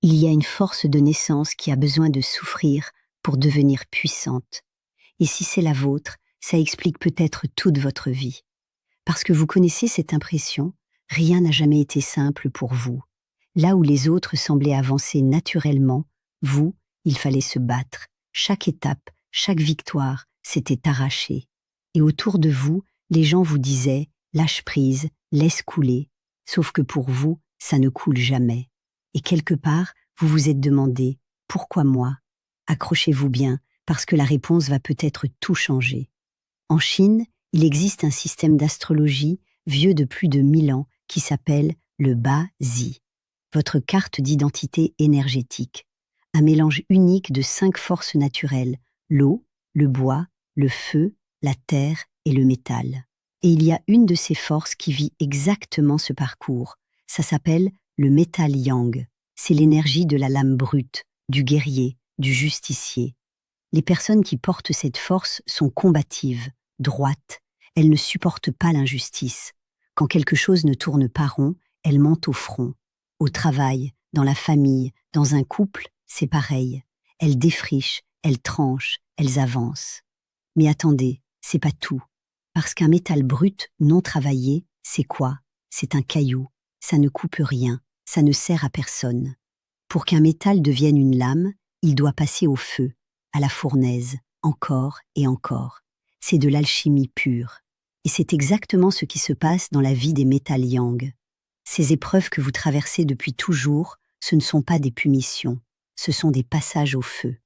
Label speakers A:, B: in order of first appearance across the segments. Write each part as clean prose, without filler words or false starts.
A: Il y a une force de naissance qui a besoin de souffrir pour devenir puissante. Et si c'est la vôtre, ça explique peut-être toute votre vie. Parce que vous connaissez cette impression, rien n'a jamais été simple pour vous. Là où les autres semblaient avancer naturellement, vous, il fallait se battre. Chaque étape, chaque victoire, s'était arrachée. Et autour de vous, les gens vous disaient « lâche prise, laisse couler ». Sauf que pour vous, ça ne coule jamais. Et quelque part, vous vous êtes demandé « pourquoi moi ?» Accrochez-vous bien, parce que la réponse va peut-être tout changer. En Chine, il existe un système d'astrologie vieux de plus de 1000 ans qui s'appelle le Ba-Zi, votre carte d'identité énergétique, un mélange unique de 5 forces naturelles, l'eau, le bois, le feu, la terre et le métal. Et il y a une de ces forces qui vit exactement ce parcours. Ça s'appelle le métal yang. C'est l'énergie de la lame brute, du guerrier, du justicier. Les personnes qui portent cette force sont combatives, droites. Elles ne supportent pas l'injustice. Quand quelque chose ne tourne pas rond, elles montent au front. Au travail, dans la famille, dans un couple, c'est pareil. Elles défrichent, elles tranchent, elles avancent. Mais attendez, c'est pas tout. Parce qu'un métal brut non travaillé, c'est quoi? C'est un caillou. Ça ne coupe rien, ça ne sert à personne. Pour qu'un métal devienne une lame, il doit passer au feu, à la fournaise, encore et encore. C'est de l'alchimie pure. Et c'est exactement ce qui se passe dans la vie des métal yang. Ces épreuves que vous traversez depuis toujours, ce ne sont pas des punitions, ce sont des passages au feu.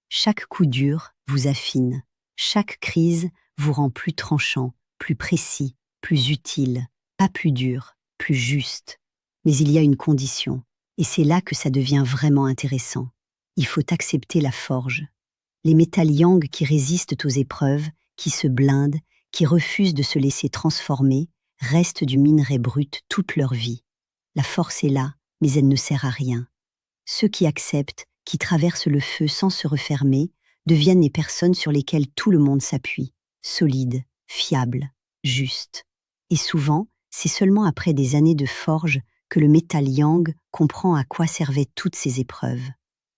A: Chaque coup dur vous affine, chaque crise vous rend plus tranchant, plus précis, plus utile, pas plus dur, plus juste. Mais il y a une condition, et c'est là que ça devient vraiment intéressant. Il faut accepter la forge. Les métal yang qui résistent aux épreuves, qui se blindent, qui refusent de se laisser transformer, restent du minerai brut toute leur vie. La force est là, mais elle ne sert à rien. Ceux qui acceptent, qui traversent le feu sans se refermer, deviennent les personnes sur lesquelles tout le monde s'appuie, solides, fiables, justes. Et souvent, c'est seulement après des années de forge que le métal yang comprend à quoi servaient toutes ces épreuves.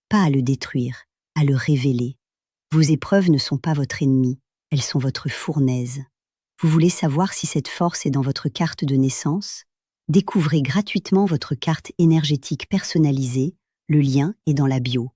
A: Pas à le détruire, à le révéler. Vos épreuves ne sont pas votre ennemi, elles sont votre fournaise. Vous voulez savoir si cette force est dans votre carte de naissance? Découvrez gratuitement votre carte énergétique personnalisée, le lien est dans la bio.